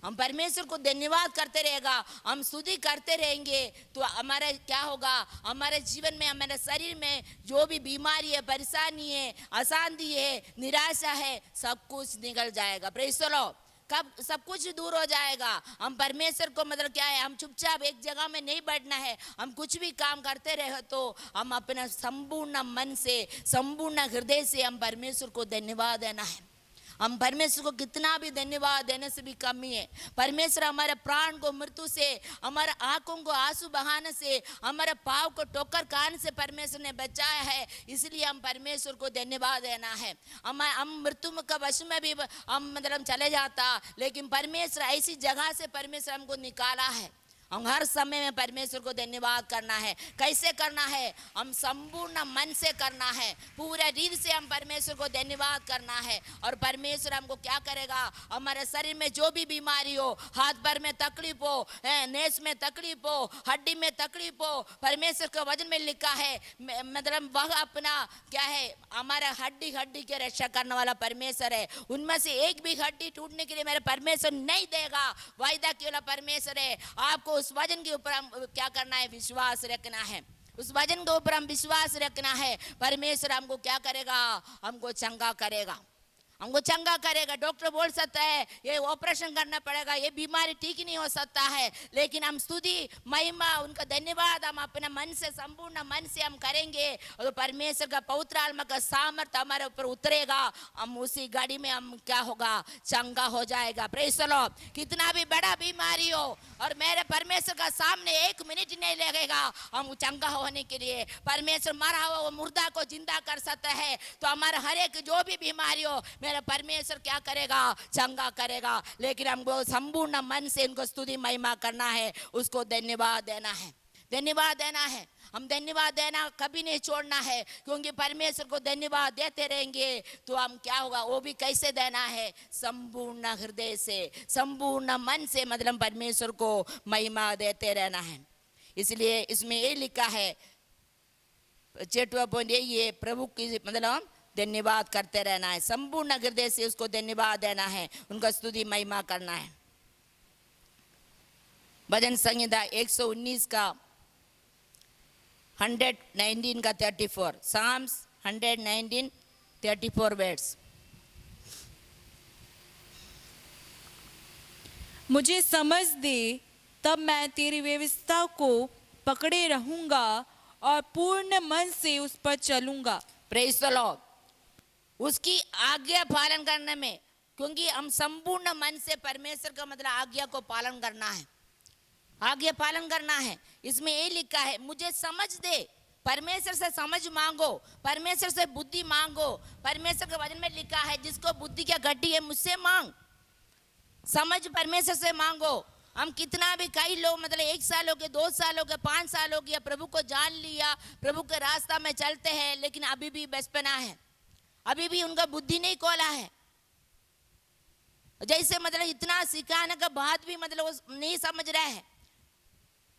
हम परमेश्वर को धन्यवाद करते रहेगा, हम स्तुति करते रहेंगे तो हमारा क्या होगा, हमारे जीवन में, हमारे शरीर में जो भी बीमारी है, परेशानी है, अशांति है, निराशा है, सब कुछ निकल जाएगा। Praise the Lord. कब सब कुछ दूर हो जाएगा। हम परमेश्वर को मतलब क्या है, हम चुपचाप एक जगह में नहीं बैठना है, हम कुछ भी काम करते रहे तो हम अपना संपूर्ण मन से, संपूर्ण हृदय से हम परमेश्वर को धन्यवाद देना है। हम परमेश्वर को कितना भी धन्यवाद देने से भी कमी है। परमेश्वर हमारे प्राण को मृत्यु से, हमारे आंखों को आंसू बहाने से, हमारे पाँव को ठोकर खाने से परमेश्वर ने बचाया है। इसलिए हम परमेश्वर को धन्यवाद देना है। हम मृत्यु का वश में भी हम मतलब चले जाता, लेकिन परमेश्वर ऐसी जगह से परमेश्वर हमको निकाला है। हम हर समय में परमेश्वर को धन्यवाद करना है। कैसे करना है? हम संपूर्ण मन से करना है, पूरे रीत से हम परमेश्वर को धन्यवाद करना है। और परमेश्वर हमको क्या करेगा, हमारे शरीर में जो भी बीमारी हो, हाथ पैर में तकलीफ हो, नेस में तकलीफ हो, हड्डी में तकलीफ हो, परमेश्वर के वचन में लिखा है मतलब वह अपना क्या है, हमारा हड्डी हड्डी के रक्षा करने वाला परमेश्वर है। उनमें से एक भी हड्डी टूटने के लिए मेरे परमेश्वर नहीं देगा, वायदा केवल परमेश्वर है। आपको उस वचन के ऊपर हम क्या करना है, विश्वास रखना है। उस वचन के ऊपर हम विश्वास रखना है। परमेश्वर हमको क्या करेगा, हमको चंगा करेगा, हमको चंगा करेगा। डॉक्टर बोल सकता है ये ऑपरेशन करना पड़ेगा, ये बीमारी ठीक नहीं हो सकता है, लेकिन हम स्तुति महिमा, उनका धन्यवाद हम अपने मन से, संपूर्ण मन से हम करेंगे और परमेश्वर का पवित्र आत्मा का सामर्थ्य हमारे ऊपर उतरेगा। हम उसी गाड़ी में हम क्या होगा, चंगा हो जाएगा। Praise the Lord. कितना भी बड़ा बीमारी हो और मेरे परमेश्वर का सामने एक मिनट नहीं लगेगा हम चंगा होने के लिए। परमेश्वर मरा हुआ वो मुर्दा को जिंदा कर सकता है, तो हमारे हर एक जो भी बीमारी हो मेरा परमेश्वर क्या करेगा, चंगा करेगा। लेकिन हमको संपूर्ण मन से उनको स्तुति महिमा करना है, उसको धन्यवाद देना है, धन्यवाद देना है। हम धन्यवाद देना कभी नहीं छोड़ना है, क्योंकि परमेश्वर को धन्यवाद देते रहेंगे तो हम क्या होगा, वो भी कैसे देना है, संपूर्ण हृदय से, संपूर्ण मन से, मतलब परमेश्वर को महिमा देते रहना है। इसलिए इसमें ये लिखा है, 6वां पॉइंट यही है, प्रभु की मतलब धन्यवाद करते रहना है, संपूर्ण हृदय से उसको धन्यवाद देना है, उनका स्तुति महिमा करना है। भजन संहिता 119 का 119 का 34, Psalms 119 34 वर्ड्स। मुझे समझ दे तब मैं तेरी व्यवस्था को पकड़े रहूंगा और पूर्ण मन से उस पर चलूंगा। Praise the Lord. उसकी आज्ञा पालन करने में, क्योंकि हम संपूर्ण मन से परमेश्वर का मतलब आज्ञा को पालन करना है, आज्ञा पालन करना है। इसमें ये लिखा है, मुझे समझ दे। परमेश्वर से समझ मांगो, परमेश्वर से बुद्धि मांगो। परमेश्वर के वचन में लिखा है, जिसको बुद्धि की घटी है मुझसे मांग। समझ परमेश्वर से मांगो। हम कितना भी, कई लोग मतलब 1 साल हो गया, 2 साल हो गया, 5 साल हो गया, प्रभु को जान लिया, प्रभु के रास्ता में चलते हैं, लेकिन अभी भी बचपना है, अभी भी उनका बुद्धि नहीं खोला है। जैसे मतलब इतना सिखाने के बाद भी मतलब वो नहीं समझ रहा है,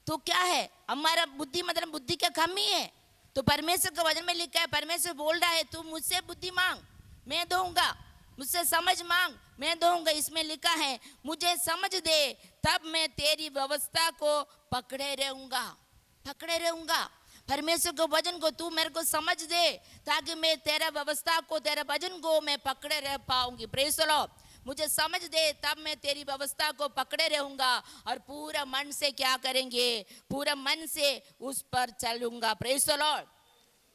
तो क्या है, हमारा बुद्धि मतलब बुद्धि की कमी है। तो परमेश्वर के वचन में लिखा है, परमेश्वर बोल रहा है, तू मुझसे बुद्धि मांग मैं दूंगा, मुझसे समझ मांग मैं दूंगा। इसमें लिखा है, मुझे समझ दे तब मैं तेरी व्यवस्था को पकड़े रहूंगा, पकड़े रहूंगा। परमेश्वर के वचन को तू मेरे को समझ दे, ताकि मैं तेरा व्यवस्था को, तेरा वचन को मैं पकड़े रह पाऊंगी। Praise the Lord. मुझे समझ दे, तब मैं तेरी व्यवस्था को पकड़े रहूंगा और पूरा मन से क्या करेंगे, पूरा मन से उस पर चलूंगा। Praise the Lord.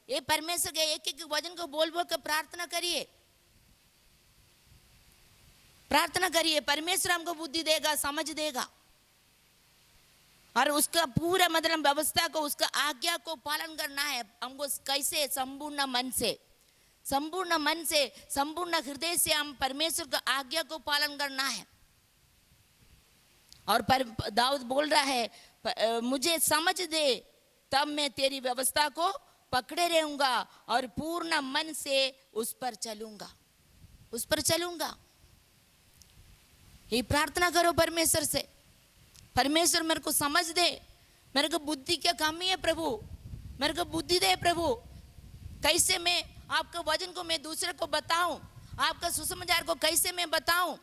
ये परमेश्वर के एक एक वचन को बोल बोल कर प्रार्थना करिए, प्रार्थना करिए। परमेश्वर हमको बुद्धि देगा, समझ देगा, और उसका पूरा मतलब व्यवस्था को, उसका आज्ञा को पालन करना है हमको। कैसे? संपूर्ण मन से, संपूर्ण मन से, संपूर्ण हृदय से हम परमेश्वर का आज्ञा को पालन करना है। और दाऊद बोल रहा है, मुझे समझ दे, तब मैं तेरी व्यवस्था को पकड़े रहूंगा और पूर्ण मन से उस पर चलूंगा, उस पर चलूंगा। ये प्रार्थना करो परमेश्वर से, परमेश्वर मेरे को समझ दे, मेरे को बुद्धि क्या कमी है प्रभु, मेरे को बुद्धि दे प्रभु। कैसे मैं आपका वचन को मैं दूसरे को बताऊं, आपका सुसमाचार को कैसे मैं बताऊं,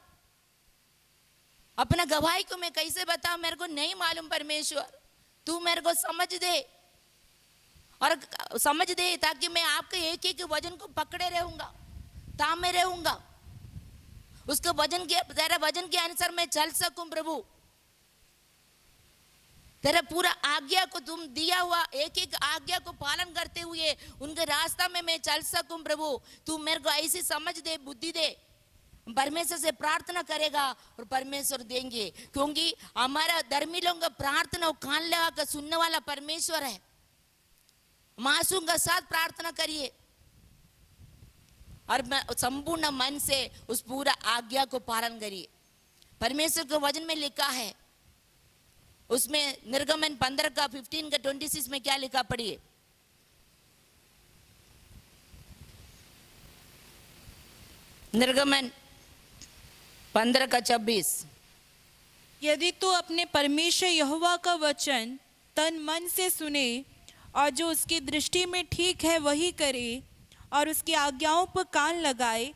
अपना गवाही को मैं कैसे बताऊं, मेरे को नहीं मालूम। परमेश्वर तू मेरे को समझ दे, और समझ दे, ताकि मैं आपके एक एक वचन को पकड़े रहूंगा, तामे रहूंगा, उसके वचन के, तेरा वचन के अनुसार मैं चल सकूं प्रभु। तेरा पूरा आज्ञा को, तुम दिया हुआ एक एक आज्ञा को पालन करते हुए उनके रास्ता में मैं चल सकूं प्रभु। तू मेरे को ऐसी समझ दे, बुद्धि दे। परमेश्वर से प्रार्थना करेगा और परमेश्वर देंगे, क्योंकि हमारा धर्मी लोगों का प्रार्थना कान लगा कर सुनने वाला परमेश्वर है। मासूम का साथ प्रार्थना करिए और संपूर्ण मन से उस पूरा आज्ञा को पालन करिए। परमेश्वर के वचन में लिखा है, उसमें निर्गमन 15 का 15 का 26 में क्या लिखा, पढ़िए। निर्गमन 15 का 26। यदि तू अपने परमेश्वर यहोवा का वचन तन मन से सुने और जो उसकी दृष्टि में ठीक है वही करे, और उसकी आज्ञाओं पर कान लगाए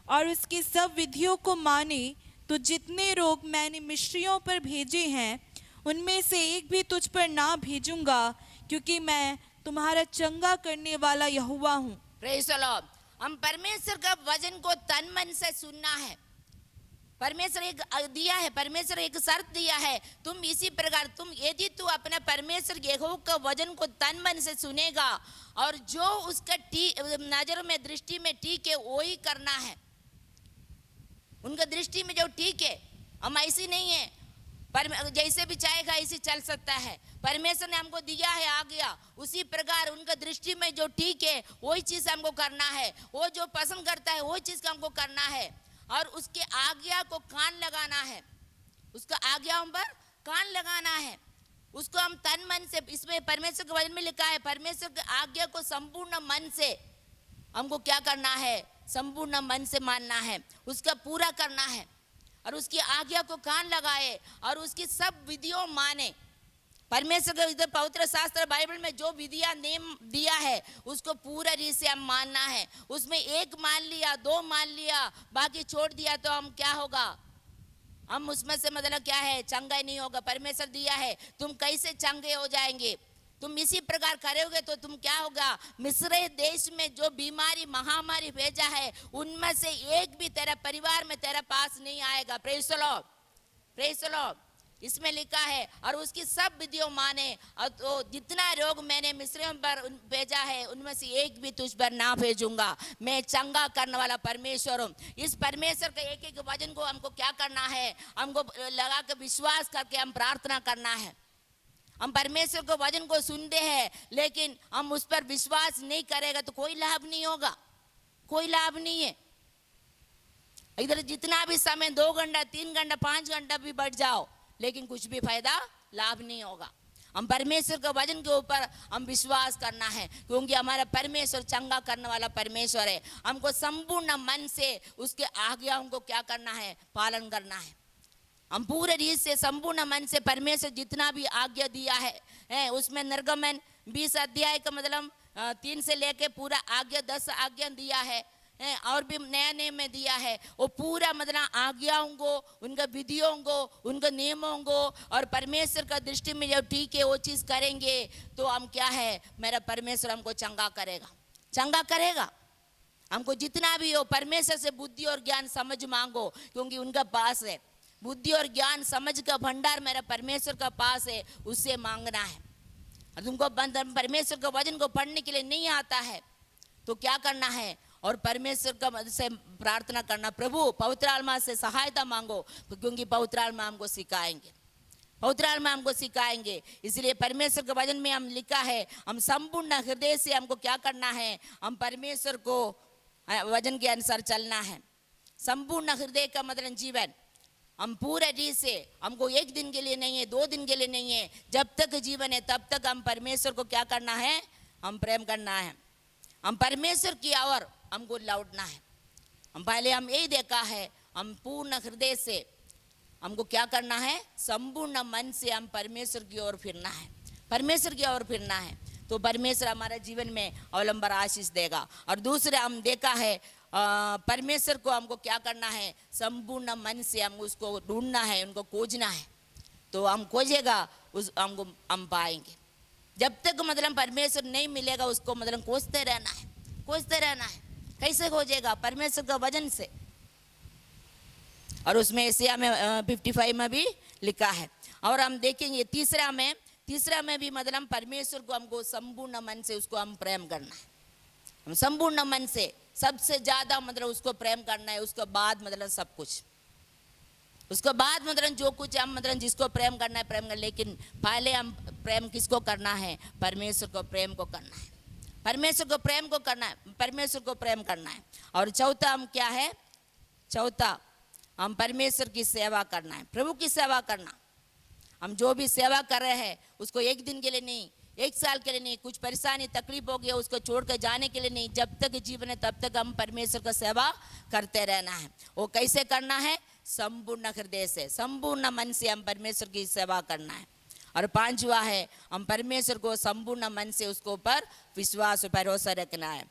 और उसकी सब विधियों को माने, तो जितने रोग मैंने मिस्रियों पर भेजे हैं उनमें से एक भी तुझ पर ना भेजूंगा, क्योंकि मैं तुम्हारा चंगा करने वाला यहोवा हूँ। Praise the Lord. हम परमेश्वर का वचन को तन मन से सुनना है। परमेश्वर एक दिया है, परमेश्वर एक शर्त दिया है, तुम इसी प्रकार, तुम यदि तू अपने परमेश्वर यहोवा का वचन को तन मन से सुनेगा और जो उसका नजर में, दृष्टि में ठीक है वही करना है। उनका दृष्टि में जो ठीक है, हम ऐसी नहीं है जैसे भी चाहेगा ऐसे चल सकता है। परमेश्वर ने हमको दिया है आज्ञा, उसी प्रकार उनका दृष्टि में जो ठीक है वही चीज हमको करना है। वो जो पसंद करता है वही चीज हमको करना है, और उसके आज्ञा को कान लगाना है, उसका आज्ञाओं पर कान लगाना है। उसको हम तन मन से, इसमें परमेश्वर के वचन में लिखा है, परमेश्वर की आज्ञा को संपूर्ण मन से हमको क्या करना है, संपूर्ण मन से मानना है, उसका पूरा करना है, और उसकी आज्ञा को कान लगाए और उसकी सब विधियों माने। परमेश्वर के इधर पवित्र शास्त्र बाइबल में जो विधियां नेम दिया है उसको पूरा रीत से हम मानना है। उसमें एक मान लिया, दो मान लिया, बाकी छोड़ दिया तो हम क्या होगा, हम उसमें से मतलब क्या है, चंगा नहीं होगा। परमेश्वर दिया है, तुम कैसे चंगे हो जाएंगे, तुम इसी प्रकार करोगे तो तुम क्या होगा, मिस्र देश में जो बीमारी महामारी भेजा है उनमें से एक भी तेरा परिवार में तेरा पास नहीं आएगा। Praise the Lord, praise the Lord. इसमें लिखा है, और उसकी सब विधियों माने, और तो जितना रोग मैंने मिस्रियों पर भेजा है उनमें से एक भी तुझ पर ना भेजूंगा। मैं चंगा करने वाला परमेश्वर हूँ। इस परमेश्वर के एक एक वचन को हमको क्या करना है, हमको लगा के विश्वास करके हम प्रार्थना करना है। हम परमेश्वर को वचन को सुनते हैं लेकिन हम उस पर विश्वास नहीं करेगा तो कोई लाभ नहीं होगा, कोई लाभ नहीं है। इधर जितना भी समय 2 घंटा 3 घंटा 5 घंटा भी बढ़ जाओ लेकिन कुछ भी फायदा लाभ नहीं होगा। हम परमेश्वर के वचन के ऊपर हम विश्वास करना है, क्योंकि हमारा परमेश्वर चंगा करने वाला परमेश्वर है। हमको संपूर्ण मन से उसके आज्ञाओं को क्या करना है, पालन करना है। हम पूरे रीत से संपूर्ण मन से परमेश्वर जितना भी आज्ञा दिया है उसमें निर्गमन 20 अध्याय का मतलब 3 से लेके पूरा आज्ञा 10 आज्ञा दिया है। और भी नया नियम में दिया है, वो पूरा मतलब आज्ञाओं को, उनका विधियों को, उनका नियमों को और परमेश्वर का दृष्टि में जब ठीक है वो चीज करेंगे तो हम क्या है, मेरा परमेश्वर हमको चंगा करेगा, चंगा करेगा। हमको जितना भी हो परमेश्वर से बुद्धि और ज्ञान समझ मांगो, क्योंकि उनका पास है बुद्धि और ज्ञान समझ का भंडार, मेरा परमेश्वर का पास है, उससे मांगना है। और तुमको परमेश्वर का वचन को पढ़ने के लिए नहीं आता है तो क्या करना है, और परमेश्वर का से प्रार्थना करना, प्रभु पवित्र आत्मा से सहायता मांगो, क्योंकि पवित्र आत्मा हमको सिखाएंगे, पवित्र आत्मा हमको सिखाएंगे। इसलिए परमेश्वर के वचन में हम लिखा है, हम संपूर्ण हृदय से हमको क्या करना है, हम परमेश्वर को वचन के अनुसार चलना है। संपूर्ण हृदय का मतलब जीवन, हम पूरे रीत से, हमको एक दिन के लिए नहीं है, 2 दिन के लिए नहीं है, जब तक जीवन है तब तक हम परमेश्वर को क्या करना है, हम प्रेम करना है, हम परमेश्वर की ओर हमको लौटना है। हम पहले हम यही देखा है, हम पूर्ण हृदय से हमको क्या करना है, संपूर्ण मन से हम परमेश्वर की ओर फिरना है, परमेश्वर की ओर फिरना है, तो परमेश्वर हमारे जीवन में अवलंबन आशीष देगा। और दूसरे हम देखा है, परमेश्वर को हमको क्या करना है, संपूर्ण मन से हम उसको ढूंढना है, उनको खोजना है, तो हम खोजेगा उस हमको हम पाएंगे। जब तक मतलब परमेश्वर नहीं मिलेगा उसको मतलब खोजते रहना है, खोजते रहना है। कैसे खोजेगा, परमेश्वर का वचन से। और उसमें एशिया में 55 में भी लिखा है। और हम देखेंगे तीसरा में भी मतलब परमेश्वर को हमको संपूर्ण मन से उसको हम प्रेम करना है, हम संपूर्ण मन से सबसे ज्यादा मतलब उसको प्रेम करना है। उसके बाद मतलब सब कुछ, उसके बाद मतलब जो कुछ हम मतलब जिसको प्रेम करना है प्रेम करना, लेकिन पहले हम प्रेम किसको करना है, परमेश्वर को प्रेम को करना है, परमेश्वर को प्रेम को करना है, परमेश्वर को प्रेम करना है। और चौथा हम क्या है, चौथा हम परमेश्वर की सेवा करना है, प्रभु की सेवा करना। हम जो भी सेवा कर रहे हैं उसको एक दिन के लिए नहीं, 1 साल के लिए नहीं, कुछ परेशानी तकलीफ हो गया उसको छोड़ कर जाने के लिए नहीं, जब तक जीवन है तब तक हम परमेश्वर का सेवा करते रहना है। वो कैसे करना है, संपूर्ण हृदय से, संपूर्ण मन से हम परमेश्वर की सेवा करना है। और 5वां है, हम परमेश्वर को संपूर्ण मन से उसको ऊपर विश्वास भरोसा रखना है।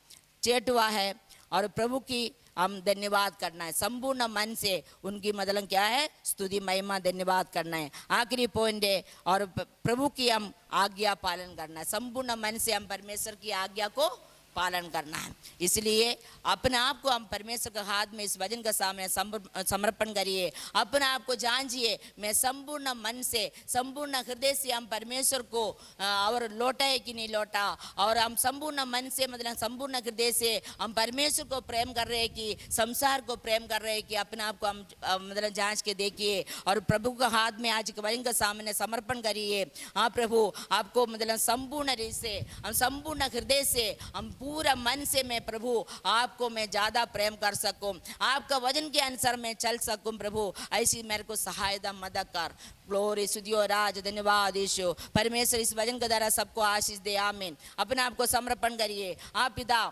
6वां है, और प्रभु की हम धन्यवाद करना है, संपूर्ण मन से उनकी मतलब क्या है, स्तुति महिमा धन्यवाद करना है। आखिरी पॉइंट है, और प्रभु की हम आज्ञा पालन करना है, संपूर्ण मन से हम परमेश्वर की आज्ञा को पालन करना है। इसलिए अपने आप को हम परमेश्वर के हाथ में इस वचन के सामने समर्पण करिए, अपने आप को जांचिए, मैं संपूर्ण मन से संपूर्ण हृदय से हम परमेश्वर को और लौटा है कि नहीं लौटा, और हम संपूर्ण मन से मतलब संपूर्ण हृदय से हम परमेश्वर को प्रेम कर रहे हैं कि संसार को प्रेम कर रहे हैं कि अपने आप को हम मतलब जांच के देखिए और प्रभु के हाथ में आज के वचन के सामने समर्पण करिए। हाँ प्रभु, आपको मतलब संपूर्ण रीत से, हम संपूर्ण हृदय से, हम पूरा मन से मैं प्रभु आपको मैं ज्यादा प्रेम कर सकूं, आपका वचन के अनुसार मैं चल सकूं। प्रभु ऐसी मेरे को सहायता मदद कर। ग्लोरी स्तुति राज धन्यवाद यीशु। परमेश्वर इस वचन के द्वारा सबको आशीष दे, आमीन। अपने आप को समर्पण करिए। आप पिता,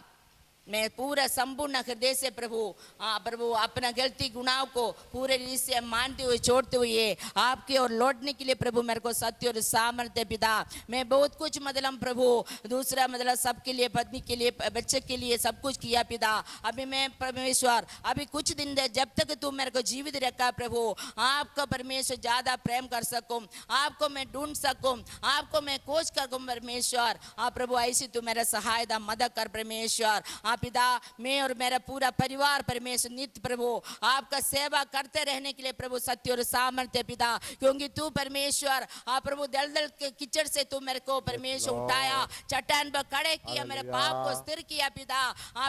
मैं पूरा संपूर्ण हृदय से प्रभु प्रभु अपना गलती गुनाह को पूरे रीति से मानते हुए छोड़ते हुए आपके और लौटने के लिए प्रभु मेरे को सत्य और सामर्थ्य पिता। मैं बहुत कुछ मतलब प्रभु दूसरा मतलब सबके लिए, पत्नी के लिए, बच्चे के लिए सब कुछ किया पिता। अभी मैं परमेश्वर अभी कुछ दिन दे, जब तक तू मेरे को जीवित रखा प्रभु, आपका परमेश्वर ज्यादा प्रेम कर सकूं, आपको मैं ढूंढ सकूं, आपको मैं खोज कर परमेश्वर। हाँ प्रभु ऐसी तू मेरा सहायता मदद कर परमेश्वर। पिता, मैं और मेरा पूरा परिवार परमेश्वर नित्य प्रभु आपका सेवा करते रहने के लिए प्रभु सत्य और सामर्थ्य पिता, क्योंकि तू परमेश्वर प्रभु दलदल के कीचड़ से तू मेरे को परमेश्वर उठाया, चट्टान पर खड़े किया, मेरे पाप को स्थिर किया पिता।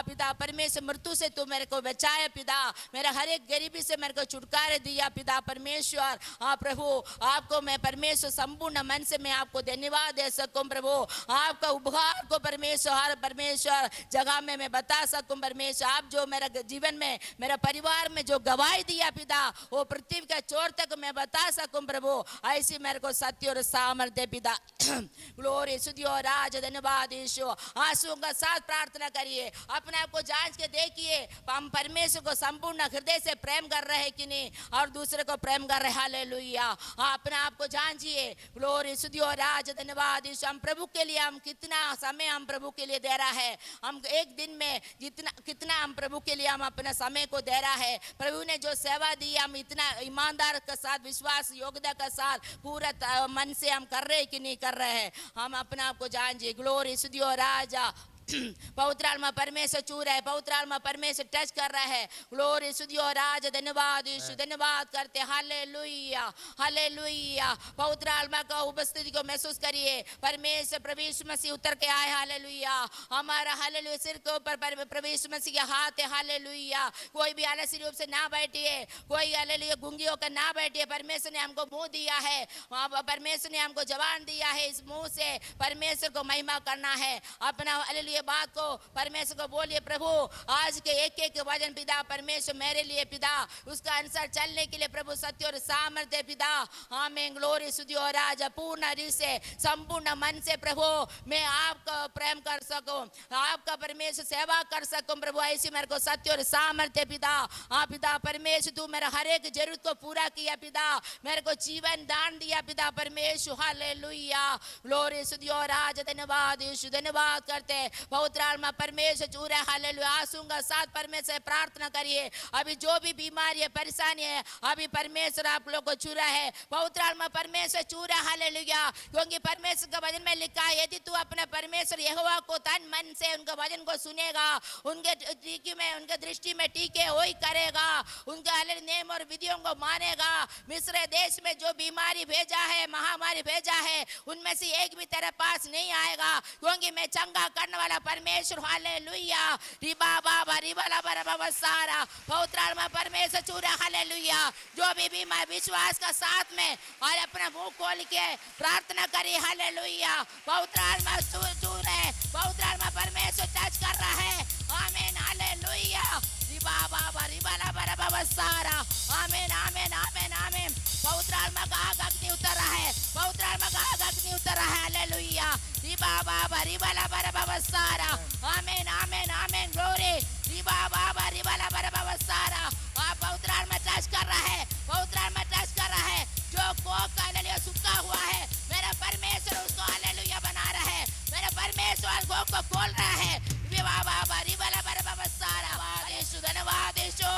पिता परमेश्वर मृत्यु से तू मेरे को बचाया पिता, मेरा हर एक गरीबी से मेरे को छुटकारे दिया पिता परमेश्वर। प्रभु आपको मैं परमेश्वर संपूर्ण मन से मैं आपको धन्यवाद दे सकूं प्रभु, आपका उपहार को परमेश्वर हर परमेश्वर जगह में मैं बता सकूं परमेश्वर। आप जो मेरा जीवन में मेरा परिवार में जो गवाही दिया पिता, वो पृथ्वी का छोर तक मैं बता सकूं प्रभु। ऐसी मेरे को सत्य और सामर्थ्य पिता। ग्लोरी स्तुति और राज धन्यवाद यीशु। आंसुओं का साथ प्रार्थना करिए, अपने आप को जांच के देखिए, हम परमेश्वर को संपूर्ण हृदय से प्रेम कर रहे हैं कि नहीं, और दूसरे को प्रेम कर रहे। हालेलुया। अपने आप को जांचिए। ग्लोरी स्तुति और राज धन्यवाद यीशु। हम प्रभु के लिए हम कितना समय हम प्रभु के लिए दे रहा है। हम एक दिन में में जितना कितना हम प्रभु के लिए हम अपना समय को दे रहा है, प्रभु ने जो सेवा दी हम इतना ईमानदार के साथ, विश्वास योग्यता के साथ पूरा मन से हम कर रहे हैं कि नहीं कर रहे हैं। हम अपने आप को जानिए। ग्लोरी स्तुति राजा पवित्र आत्मा परमेश्वर छू रहा है, पवित्र आत्मा परमेश्वर टच कर रहा है। ग्लोरी स्तुति और राज धन्यवाद यीशु, धन्यवाद करते। Hallelujah hallelujah. पवित्र आत्मा का उपस्थिति को महसूस करिए। परमेश्वर प्रभु यीशु मसीह उतर के आए। हालेलुया। हमारा हालेलुया सिर के ऊपर प्रभु यीशु मसीह के हाथ है। हालेलुया। कोई भी आलसी रूप से ना बैठिए, कोई हालेलुया गुंगी होकर ना बैठिए। परमेश्वर ने हमको मुंह दिया है, परमेश्वर ने हमको जवान दिया है। इस मुंह से परमेश्वर को महिमा करना है। अपना हालेलुया बात को परमेश्वर को बोलिए, प्रभु आज के एक एक वचन पिता परमेश्वर मेरे लिए पिता उसका अनुसार चलने के लिए प्रभु सत्य और सामर्थ्य पिता। आमीन। ग्लोरी स्तुति और राज पूर्ण हृदय से संपूर्ण मन से प्रभु मैं आपका प्रेम कर सकूं, आपका परमेश्वर सेवा कर सकूं। प्रभु ऐसी मेरे को सत्य और सामर्थ्य पिता। हाँ पिता परमेश्वर तू मेरा हर एक जरूरत को पूरा किया पिता, मेरे को जीवन दान दिया पिता परमेश्वर। हालेलुया। ग्लोरी स्तुति और राज धन्यवाद यीशु, धन्यवाद करते। पवित्र आत्मा परमेश्वर छू रहा है। हालेलुया। आंसू का साथ परमेश्वर प्रार्थना करिए। अभी जो भी बीमारी है, परेशानी है, अभी परमेश्वर आप लोग को छू रहा है। पवित्र आत्मा परमेश्वर छू रहा है। हालेलुया। क्योंकि परमेश्वर का वचन में लिखा है, यदि तू अपने परमेश्वर यहोवा को तन मन से उनका वचन को सुनेगा, उनके टीके में उनके दृष्टि में टीके वही करेगा, उनके हालेलुया नियम और विधियों को मानेगा। मिस्र देश में जो बीमारी भेजा है, महामारी भेजा है, उनमें से एक भी तेरे पास नहीं आएगा, क्योंकि मैं चंगा करने वाला परमेश्वर। हालेलुया। रिबा बाबा रिबला बरबा सारा पवित्र आत्मा परमेश्वर छू रहा। हालेलुया। जो भी बीमार विश्वास का साथ में और अपना मुंह खोल के प्रार्थना करी। हालेलुया। पवित्र आत्मा छू रहे, पवित्र आत्मा परमेश्वर टच कर रहा है। आमीन। हालेलुया। रिबा बाबा रिबला बरबा सारा। आमीन आमीन आमीन आमीन। पवित्र आत्मा का आग अग्नि उतर रहा है, पवित्र आत्मा का आग अग्नि उतर रहा है। हालेलुया। रिबा बाबा रिबला बरबा सारा। आमीन आमीन आमीन। ग्लोरी। रिबा बाबा रिबला बरबा सारा। आप पवित्र आत्मा टच कर रहा है, पवित्र आत्मा टच कर रहा है। जो कोक हालेलुया सूखा हुआ है, मेरा परमेश्वर उसको हालेलुया बना रहा है। मेरा परमेश्वर कोक को खोल रहा है। रिबा बाबा रिबला बरबा सारा। यीशु धन्यवाद यीशु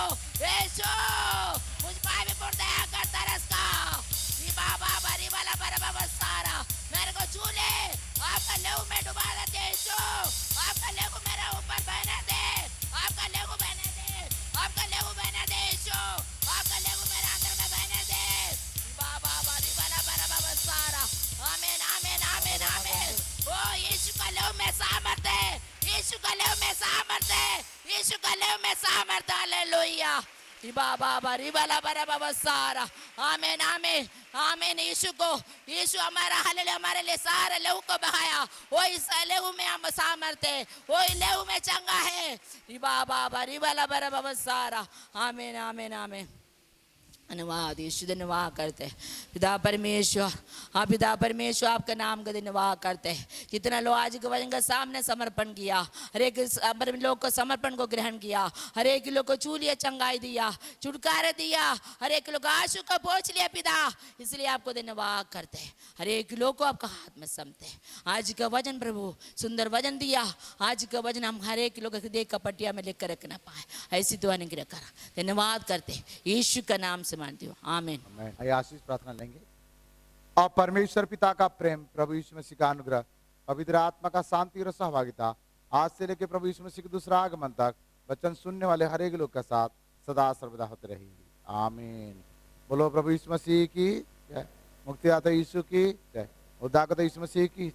यीशु। मुझ पापी पर दया कर तरस का। रिबा बाबा रिबला बरबा सारा। मेरे को छू ले, आपका लहू में डुबा देते यीशु। आपका लहू मेरे ऊपर बहने दे, आपका लहू बहने दे, आपका लहू बहने दे यीशु। आपका लहू मेरे अंदर में बहने दे। बाबा बारी वाला बरबा सारा। आमीन आमीन आमीन आमीन। ओ यीशु का लहू में सामर्थ है, यीशु का लहू में सामर्थ है, यीशु का लहू में सामर्थ। हालेलुया। बाबा रिबला बरबा सारा। आमीन आमीन आमीन। यीशु को, यीशु हमारा हालेलुया हमारे लिए सारे लहू को बहाया। वो इस लहू में हम सामर्थ है, वो लहू में चंगा है। बाबा रिबला बरबा सारा। आमीन आमीन आमीन। धन्यवाद यीशु, धन्यवाद करते हैं पिता परमेश्वर। हाँ पिता परमेश्वर आपका नाम का धन्यवाद करते हैं। जितना लोग आज के वचन का सामने समर्पण किया, हर एक लोग को समर्पण को ग्रहण किया, हर एक लोग को छू लिया, चंगाई दिया, छुटकारा दिया, हर एक लोग आंसू को पहुँच लिया पिता, इसलिए आपको धन्यवाद करते हैं। हर एक लोग को आपका हाथ में समते हैं। आज का वचन प्रभु सुंदर वचन दिया, आज का वचन हम हर एक लोग देख का पटिया में लिख कर रखना पाए, ऐसी तो अनुग्रह करा। धन्यवाद करते हैं यीशु का नाम से मानती हूँ। आमीन। आइए आशीष प्रार्थना लेंगे। और परमेश्वर पिता का प्रेम, प्रभु यीशु मसीह का अनुग्रह, पवित्र आत्मा का शांति और सहभागिता आज से लेकर प्रभु यीशु मसीह के दूसरा आगमन तक वचन सुनने वाले हर एक लोग के साथ सदा सर्वदा होते रहेगी। आमीन। बोलो प्रभु यीशु मसीह की जय, मुक्तिदाता यीशु की जय, उद्धारकर्ता यीशु मसीह की